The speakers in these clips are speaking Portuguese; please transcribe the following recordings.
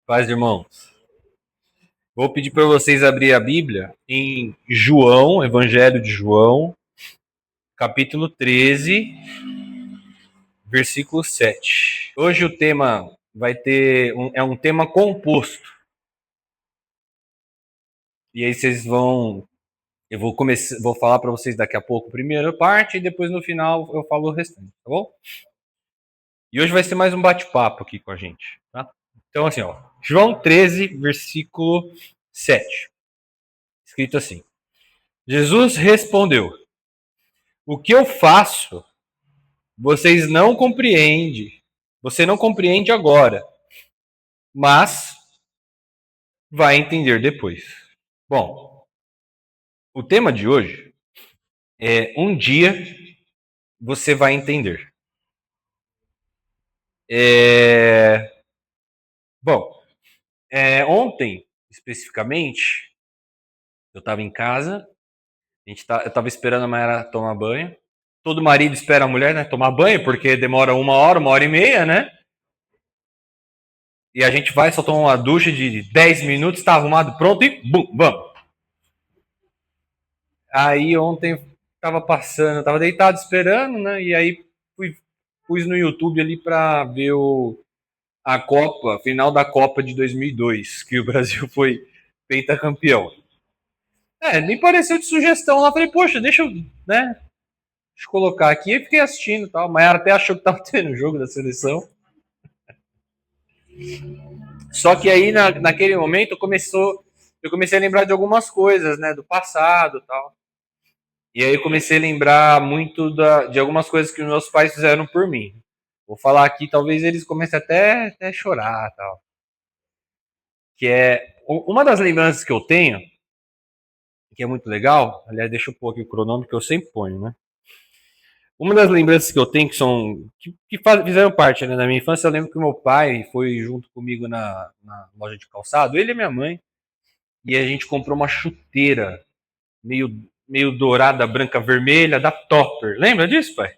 Paz, irmãos. Vou pedir para vocês abrir a Bíblia em João, Evangelho de João, capítulo 13, versículo 7. Hoje o tema é um tema composto. E aí vocês vão vou falar para vocês daqui a pouco a primeira parte e depois no final eu falo o restante, tá bom? E hoje vai ser mais um bate-papo aqui com a gente, tá? Então assim, João 13, versículo 7. Escrito assim: Jesus respondeu: o que eu faço, vocês não compreendem. Você não compreende agora, mas vai entender depois. Bom, o tema de hoje é um dia você vai entender. Bom, ontem, especificamente, eu estava em casa, eu estava esperando a Mayara tomar banho. Todo marido espera a mulher, né, tomar banho, porque demora 1 hora e meia, né? E a gente vai, só toma uma ducha de 10 minutos, está arrumado, pronto e bum, vamos. Aí ontem tava passando, tava deitado esperando, né? E aí pus no YouTube ali para ver a Copa, final da Copa de 2002, que o Brasil foi pentacampeão. Me pareceu de sugestão lá, falei, poxa, deixa eu, né? Deixa eu colocar aqui, e fiquei assistindo e tal. Mas ela até achou que tava tendo jogo da seleção. Só que aí, naquele momento, eu comecei a lembrar de algumas coisas, né? Do passado e tal. E aí eu comecei a lembrar muito de algumas coisas que os meus pais fizeram por mim. Vou falar aqui, talvez eles comecem até a chorar tal. Que é uma das lembranças que eu tenho, que é muito legal. Aliás, deixa eu pôr aqui o cronômetro que eu sempre ponho, né? Uma das lembranças que eu tenho fizeram parte, né, da minha infância, eu lembro que meu pai foi junto comigo na loja de calçado, ele e minha mãe, e a gente comprou uma chuteira meio, meio dourada, branca, vermelha, da Topper. Lembra disso, pai?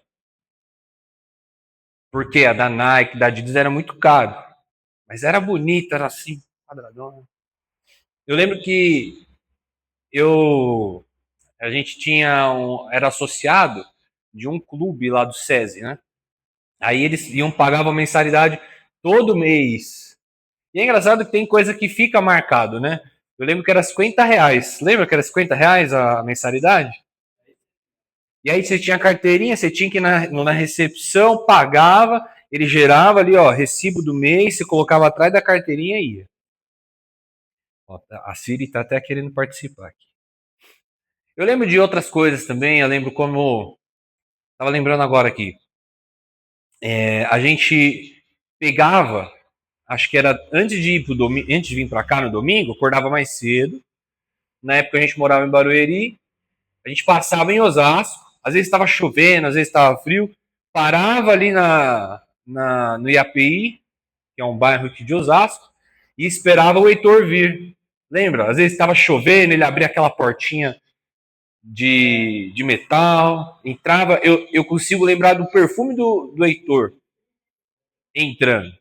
Porque a da Nike, da Adidas era muito caro. Mas era bonita, era assim, quadradona. Eu lembro que eu a gente era associado de um clube lá do SESI, né? Aí eles pagavam mensalidade todo mês. E é engraçado que tem coisa que fica marcado, né? Eu lembro que era R$ 50. Lembra que era R$ 50 a mensalidade? E aí você tinha a carteirinha, você tinha que ir na recepção, pagava, ele gerava ali, ó, recibo do mês, você colocava atrás da carteirinha e ia. Ó, a Siri tá até querendo participar aqui. Eu lembro de outras coisas também, eu lembro como. Tava lembrando agora aqui. A gente pegava, acho que era antes de ir antes de vir para cá no domingo, acordava mais cedo. Na época a gente morava em Barueri, a gente passava em Osasco, às vezes estava chovendo, às vezes estava frio, parava ali no IAPI, que é um bairro aqui de Osasco, e esperava o Heitor vir. Lembra? Às vezes estava chovendo, ele abria aquela portinha de metal, entrava. Eu consigo lembrar do perfume do Heitor entrando.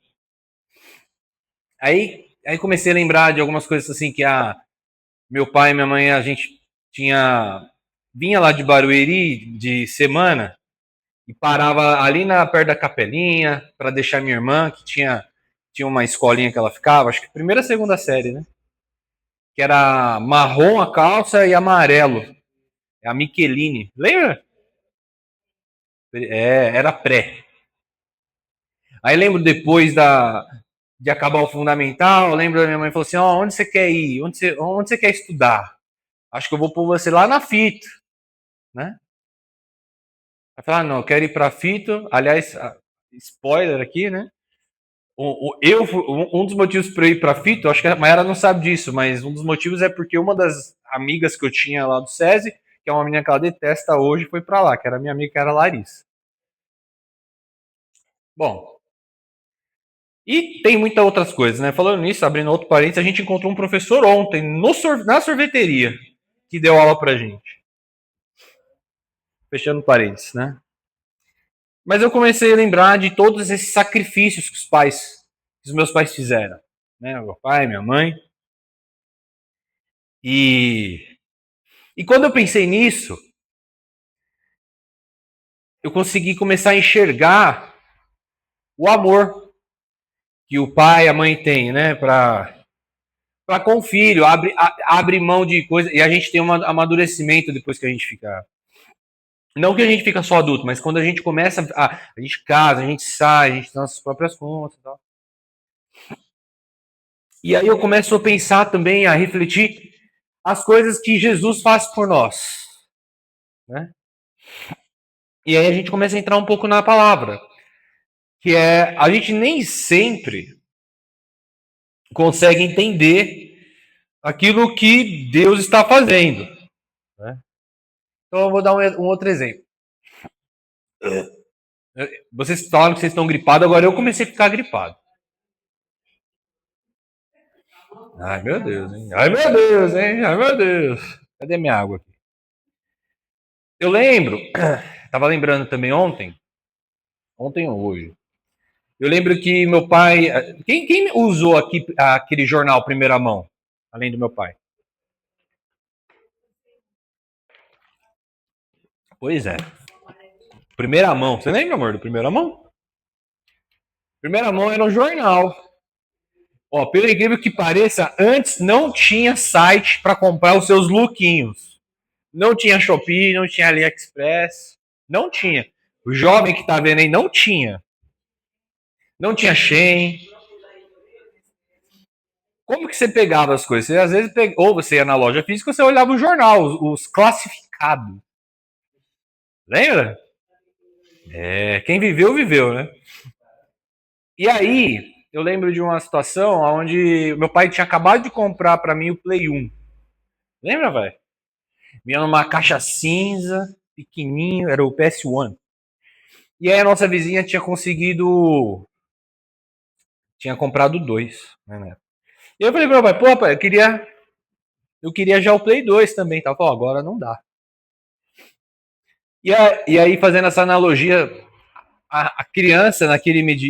Aí comecei a lembrar de algumas coisas assim que meu pai e minha mãe, a gente vinha lá de Barueri de semana e parava ali perto da capelinha para deixar minha irmã, que tinha uma escolinha que ela ficava, acho que primeira, segunda série, né? Que era marrom a calça e amarelo. É a Michelini. Lembra? Era pré. Aí lembro depois de acabar o fundamental, lembro da minha mãe falou assim: ó, onde você quer ir? Onde você quer estudar? Acho que eu vou pôr você lá na Fito, né? Aí falar, não, eu quero ir pra Fito. Aliás, spoiler aqui, né? Um dos motivos para eu ir para Fito, acho que a Mayara não sabe disso, mas um dos motivos é porque uma das amigas que eu tinha lá do SESI, que é uma menina que ela detesta hoje, foi para lá, que era minha amiga, que era a Larissa. Bom, e tem muitas outras coisas, né? Falando nisso, abrindo outro parênteses, a gente encontrou um professor ontem na sorveteria que deu aula pra gente. Fechando parênteses, né? Mas eu comecei a lembrar de todos esses sacrifícios que os meus pais fizeram. né? Meu pai, minha mãe. E quando eu pensei nisso, eu consegui começar a enxergar o amor que o pai e a mãe têm, né? Para com o filho, abre mão de coisa. E a gente tem um amadurecimento depois que a gente fica. Não que a gente fica só adulto, mas quando a gente começa. A gente casa, a gente sai, a gente tem nossas próprias contas e tal. E aí eu começo a pensar também, a refletir as coisas que Jesus faz por nós. Né? E aí a gente começa a entrar um pouco na palavra. Que é, a gente nem sempre consegue entender aquilo que Deus está fazendo. Né? Então eu vou dar um outro exemplo. Vocês falaram que vocês estão gripados, agora eu comecei a ficar gripado. Ai, meu Deus, hein? Ai, meu Deus, hein? Ai, meu Deus. Cadê minha água aqui? Eu lembro, tava lembrando também ontem ou hoje, eu lembro que meu pai. Quem usou aqui aquele jornal Primeira Mão? Além do meu pai. Pois é. Primeira Mão. Você lembra, amor, do Primeira Mão? Primeira Mão era um jornal. Ó, pelo incrível que pareça, antes não tinha site para comprar os seus lookinhos. Não tinha Shopee, não tinha AliExpress. Não tinha. O jovem que tá vendo aí não tinha. Não tinha Shein. Como que você pegava as coisas? Você, às vezes, ou você ia na loja física ou você olhava o jornal, os classificados. Lembra? É, quem viveu, viveu, né? E aí, eu lembro de uma situação onde meu pai tinha acabado de comprar para mim o Play 1. Lembra, velho? Vinha numa caixa cinza, pequenininho, era o PS1. E aí a nossa vizinha tinha conseguido. Tinha comprado dois, né? E eu falei pro meu pai, pô, pai, eu queria já o Play 2 também. Tá? Falou, agora não dá. E aí, fazendo essa analogia, a criança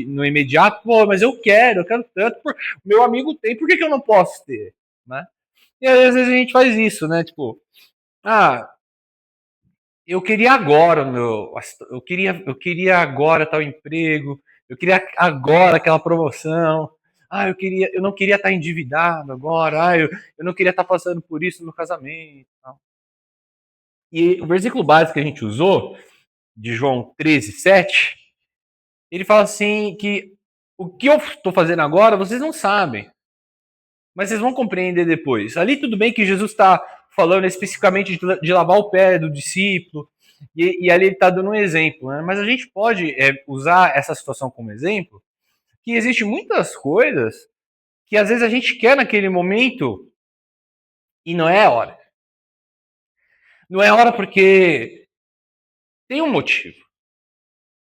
no imediato, pô, mas eu quero tanto. Meu amigo tem, por que eu não posso ter? Né? E aí, às vezes a gente faz isso, né? Tipo, eu queria agora eu queria agora tal emprego, eu queria agora aquela promoção. Eu não queria estar endividado agora. Eu não queria estar passando por isso no casamento. E o versículo básico que a gente usou, de João 13:7, ele fala assim que o que eu estou fazendo agora vocês não sabem, mas vocês vão compreender depois. Ali tudo bem que Jesus está falando especificamente de lavar o pé do discípulo, e ali ele está dando um exemplo, né? Mas a gente pode usar essa situação como exemplo, que existem muitas coisas que às vezes a gente quer naquele momento e não é a hora. Não é a hora porque tem um motivo.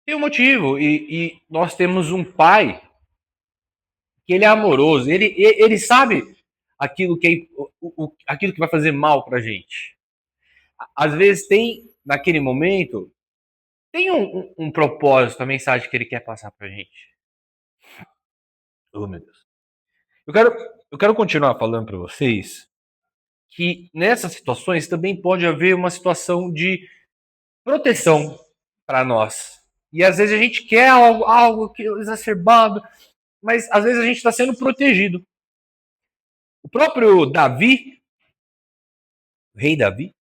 Tem um motivo, e nós temos um pai que ele é amoroso, ele sabe aquilo que vai fazer mal pra gente. Às vezes tem, naquele momento, tem um propósito, a mensagem que ele quer passar pra gente. Oh, meu Deus. Eu quero continuar falando para vocês que nessas situações também pode haver uma situação de proteção para nós. E às vezes a gente quer algo exacerbado, mas às vezes a gente está sendo protegido. O próprio Davi, o rei Davi,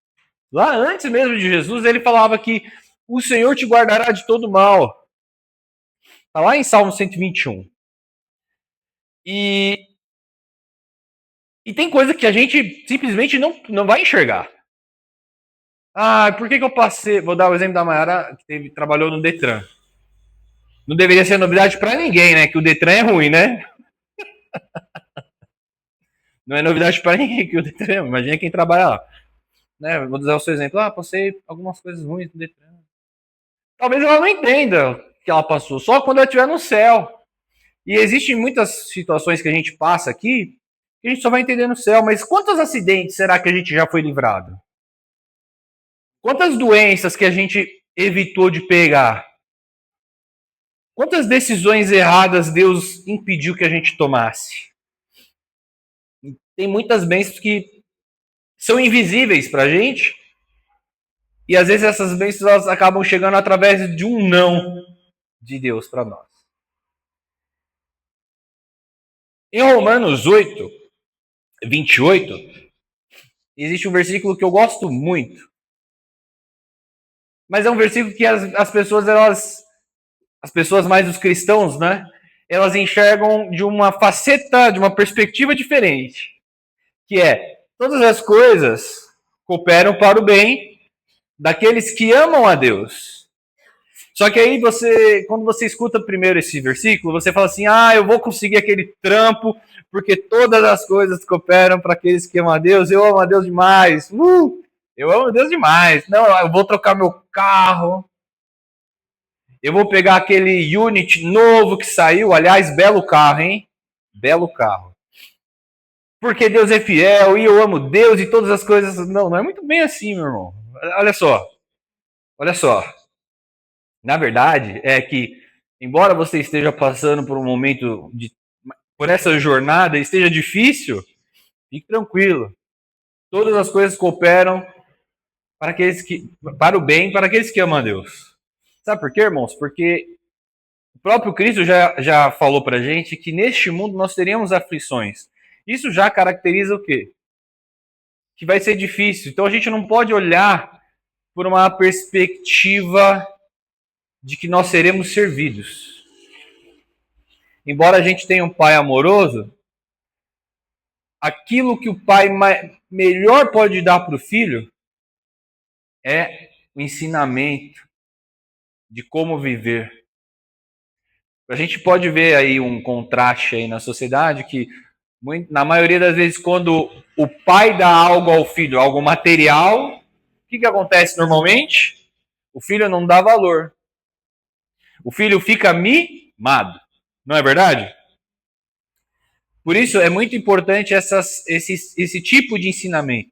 lá antes mesmo de Jesus, ele falava que o Senhor te guardará de todo mal. Está lá em Salmo 121. E tem coisa que a gente simplesmente não vai enxergar. Por que eu passei? Vou dar o exemplo da Mayara, que trabalhou no Detran. Não deveria ser novidade para ninguém, né? Que o Detran é ruim, né? Não é novidade para ninguém que o Detran é ruim. Imagina quem trabalha lá. Né? Vou dar o seu exemplo. Passei algumas coisas ruins no Detran. Talvez ela não entenda o que ela passou, só quando ela estiver no céu. E existem muitas situações que a gente passa aqui que a gente só vai entender no céu. Mas quantos acidentes será que a gente já foi livrado? Quantas doenças que a gente evitou de pegar? Quantas decisões erradas Deus impediu que a gente tomasse? tem muitas bênçãos que são invisíveis para a gente, e às vezes essas bênçãos elas acabam chegando através de um não de Deus para nós. Em Romanos 8, 28, existe um versículo que eu gosto muito. Mas é um versículo que as pessoas, as pessoas mais os cristãos, né? Elas enxergam de uma faceta, de uma perspectiva diferente. Que é, todas as coisas cooperam para o bem daqueles que amam a Deus. Só que aí quando você escuta primeiro esse versículo, você fala assim, eu vou conseguir aquele trampo, porque todas as coisas cooperam para aqueles que amam a Deus, eu amo a Deus demais, eu amo a Deus demais, não, eu vou trocar meu carro, eu vou pegar aquele Unity novo que saiu, aliás, belo carro, hein? Belo carro. Porque Deus é fiel e eu amo Deus e todas as coisas. Não é muito bem assim, meu irmão. Olha só. Olha só. Na verdade, é que, embora você esteja passando por um momento por essa jornada, esteja difícil, fique tranquilo. Todas as coisas cooperam para o bem, para aqueles que amam a Deus. Sabe por quê, irmãos? Porque o próprio Cristo já falou para a gente que neste mundo nós teremos aflições. Isso já caracteriza o quê? Que vai ser difícil. Então a gente não pode olhar por uma perspectiva de que nós seremos servidos. Embora a gente tenha um pai amoroso, aquilo que o pai melhor pode dar para o filho é o ensinamento de como viver. A gente pode ver aí um contraste aí na sociedade que, na maioria das vezes, quando o pai dá algo ao filho, algo material, o que acontece normalmente? O filho não dá valor. O filho fica mimado. Não é verdade? Por isso é muito importante esse tipo de ensinamento.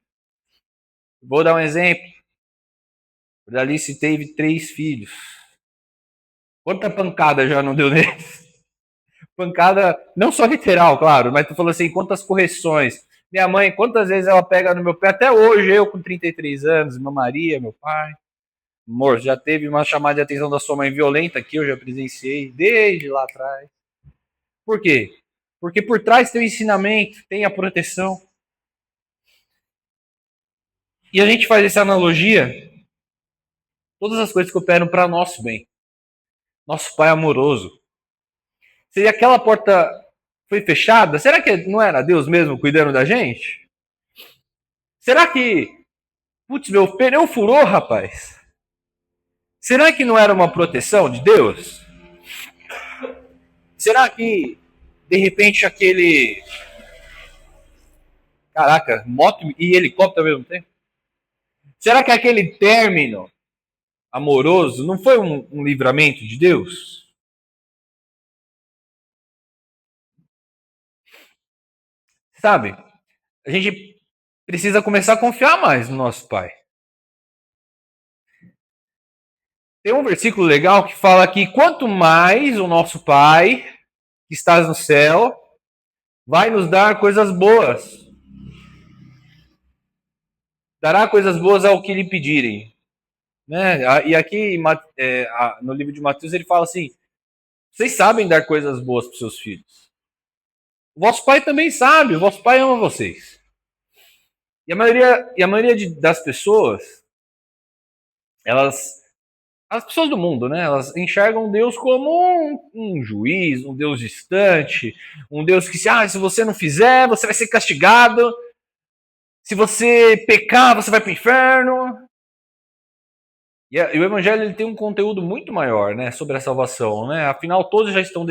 Vou dar um exemplo. A Alice teve 3 filhos. Quanta pancada já não deu neles? Pancada, não só literal, claro, mas tu falou assim, quantas correções. Minha mãe, quantas vezes ela pega no meu pé, até hoje, eu com 33 anos, minha Maria, meu pai. Amor, já teve uma chamada de atenção da sua mãe violenta que eu já presenciei desde lá atrás. Por quê? Porque por trás tem o ensinamento, tem a proteção. E a gente faz essa analogia, todas as coisas cooperam para nosso bem. Nosso Pai amoroso. Se aquela porta foi fechada, será que não era Deus mesmo cuidando da gente? Será que, putz, meu pneu furou, rapaz? Será que não era uma proteção de Deus? Será que, de repente, aquele... Caraca, moto e helicóptero ao mesmo tempo? Será que aquele término amoroso não foi um livramento de Deus? Sabe? A gente precisa começar a confiar mais no nosso Pai. Tem um versículo legal que fala que quanto mais o nosso Pai, que estás no céu, vai nos dar coisas boas. Dará coisas boas ao que lhe pedirem. Né? E aqui no livro de Mateus ele fala assim, vocês sabem dar coisas boas para os seus filhos. O vosso Pai também sabe, o vosso Pai ama vocês. E a maioria das pessoas, as pessoas do mundo, né? Elas enxergam Deus como um juiz, um Deus distante, um Deus que se você não fizer, você vai ser castigado. Se você pecar, você vai para o inferno. E o Evangelho ele tem um conteúdo muito maior, né, sobre a salvação, né? Afinal, todos já estão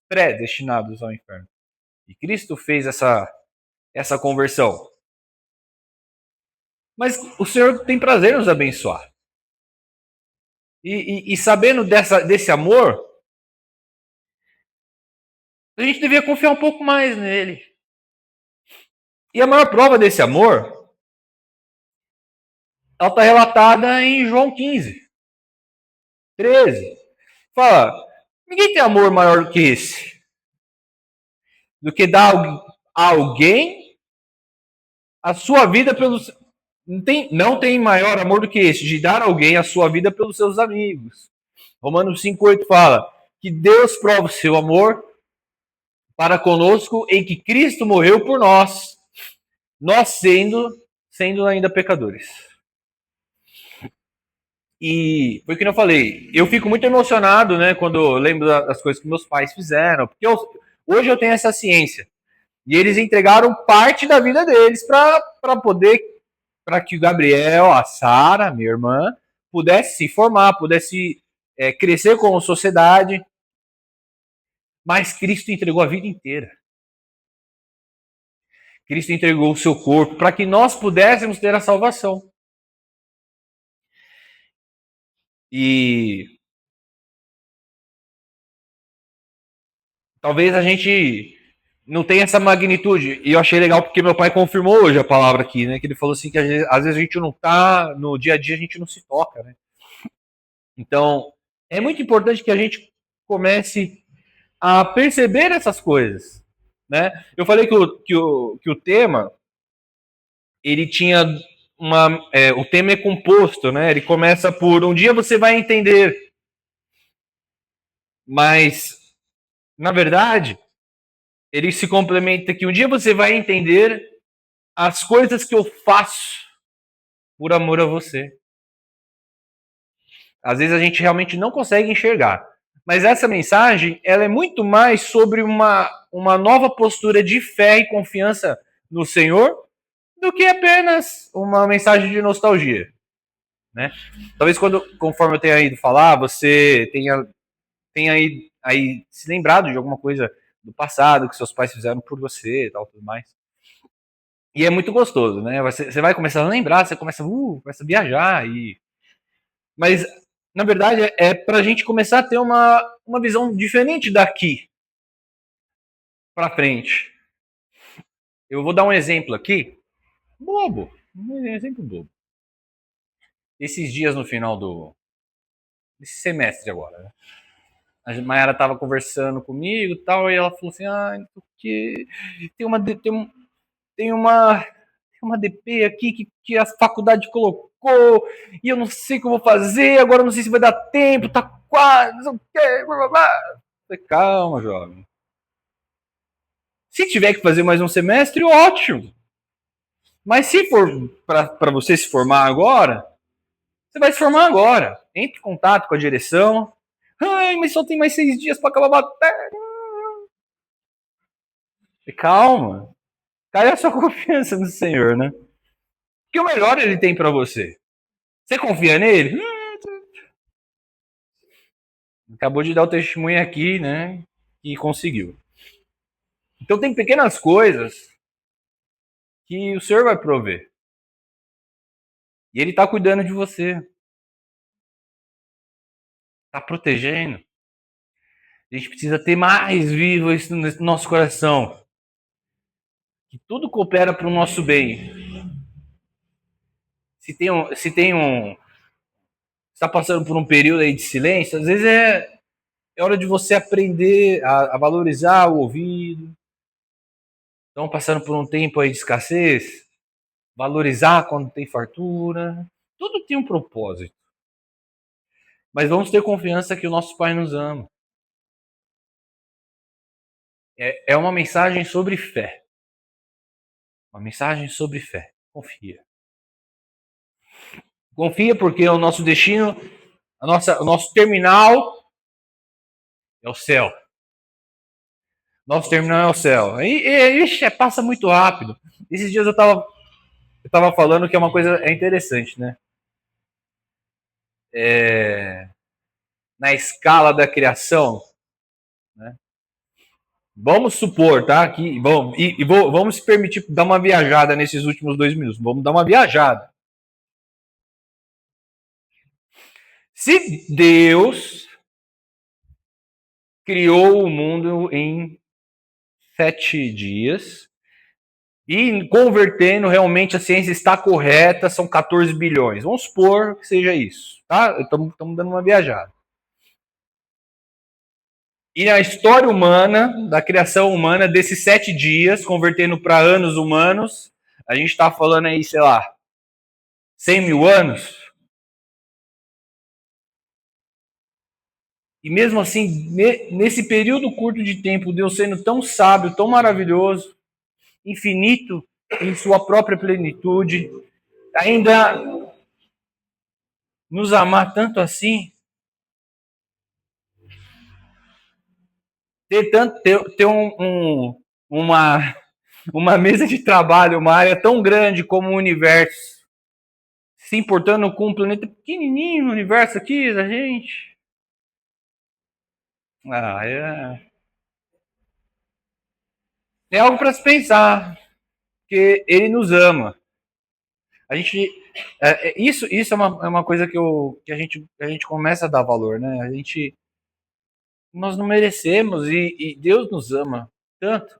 predestinados ao inferno. E Cristo fez essa conversão. Mas o Senhor tem prazer em nos abençoar. E sabendo desse amor, a gente devia confiar um pouco mais nele. E a maior prova desse amor, ela está relatada em João 15, 13. Fala, ninguém tem amor maior do que esse. Do que dar a alguém a sua vida pelos. Não tem maior amor do que esse, de dar a alguém a sua vida pelos seus amigos. Romanos 5,8 fala que Deus prova o seu amor para conosco em que Cristo morreu por nós, nós sendo ainda pecadores. E foi o que eu falei, eu fico muito emocionado, né, quando eu lembro das coisas que meus pais fizeram, porque hoje eu tenho essa ciência. E eles entregaram parte da vida deles para que o Gabriel, a Sara, minha irmã, pudesse se formar, pudesse crescer como sociedade. Mas Cristo entregou a vida inteira. Cristo entregou o seu corpo para que nós pudéssemos ter a salvação. E talvez a gente não tenha essa magnitude. E eu achei legal porque meu pai confirmou hoje a palavra aqui, né? Que ele falou assim que às vezes a gente não tá, no dia a dia a gente não se toca, né? Então, é muito importante que a gente comece a perceber essas coisas, né? Eu falei que o tema, ele tinha o tema é composto, né? Ele começa por um dia você vai entender, mas na verdade ele se complementa que um dia você vai entender as coisas que eu faço por amor a você. Às vezes a gente realmente não consegue enxergar. Mas essa mensagem, ela é muito mais sobre uma nova postura de fé e confiança no Senhor do que apenas uma mensagem de nostalgia, né? Talvez conforme eu tenha ido falar, você tenha aí se lembrado de alguma coisa do passado que seus pais fizeram por você e tal, tudo mais. E é muito gostoso, né? Você vai começar a lembrar, você começa a viajar mas na verdade é para a gente começar a ter uma visão diferente daqui para frente. Eu vou dar um exemplo aqui, bobo, um exemplo bobo. Esses dias no final desse semestre agora, né? A Mayara estava conversando comigo e tal, e ela falou assim, porque tem uma DP aqui que a faculdade colocou, e eu não sei o que eu vou fazer, agora eu não sei se vai dar tempo, tá quase, não sei o que, blá blá blá. Falei, calma, jovem. Se tiver que fazer mais um semestre, ótimo. Mas se for para você se formar agora, você vai se formar agora. Entre em contato com a direção. Ai, mas só tem mais 6 dias para acabar a matéria. Calma. Cai a sua confiança no Senhor, né? Que o melhor ele tem para você. Você confia nele? Acabou de dar o testemunho aqui, né? E conseguiu. Então tem pequenas coisas que o Senhor vai prover. E Ele está cuidando de você. Está protegendo. A gente precisa ter mais vivo isso no nosso coração. Que tudo coopera para o nosso bem. Se está passando por um período aí de silêncio, às vezes é hora de você aprender a valorizar o ouvido. Estão passando por um tempo aí de escassez, valorizar quando tem fartura. Tudo tem um propósito. Mas vamos ter confiança que o nosso Pai nos ama. É uma mensagem sobre fé. Uma mensagem sobre fé. Confia. Confia porque o nosso destino, o nosso terminal é o céu. Nosso terminal é o céu. Ixi, passa muito rápido. Esses dias eu tava falando que é uma coisa interessante, né? Na escala da criação, né? Vamos supor, tá? Vamos se permitir dar uma viajada nesses últimos 2 minutos. Vamos dar uma viajada. Se Deus criou o mundo em 7 dias e convertendo realmente a ciência está correta, são 14 bilhões. Vamos supor que seja isso, tá? Estamos dando uma viajada. E a história humana, da criação humana, desses 7 dias, convertendo para anos humanos, A gente está falando aí, sei lá, 100 mil anos. E mesmo assim, nesse período curto de tempo, Deus sendo tão sábio, tão maravilhoso, infinito em sua própria plenitude, ainda nos amar tanto assim, ter uma mesa de trabalho, uma área tão grande como o universo, se importando com um planeta pequenininho no universo aqui da gente. É algo para se pensar, porque ele nos ama. A gente, isso é uma coisa que a gente começa a dar valor, né? Nós não merecemos e Deus nos ama tanto.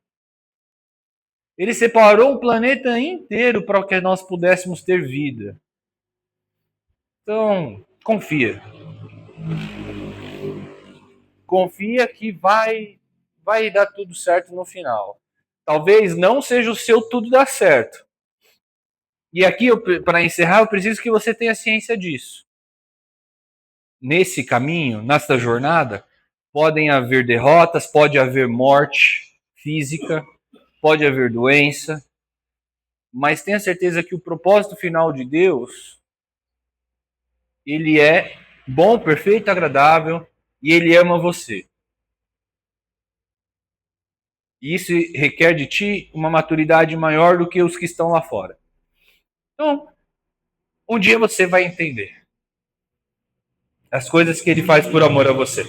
Ele separou o planeta inteiro para que nós pudéssemos ter vida. Então, confia. Confia que vai dar tudo certo no final. Talvez não seja o seu tudo dar certo. E aqui, para encerrar, eu preciso que você tenha ciência disso. Nesse caminho, nessa jornada, podem haver derrotas, pode haver morte física, pode haver doença, mas tenha certeza que o propósito final de Deus, ele é bom, perfeito, agradável e ele ama você. E isso requer de ti uma maturidade maior do que os que estão lá fora. Então, um dia você vai entender as coisas que ele faz por amor a você.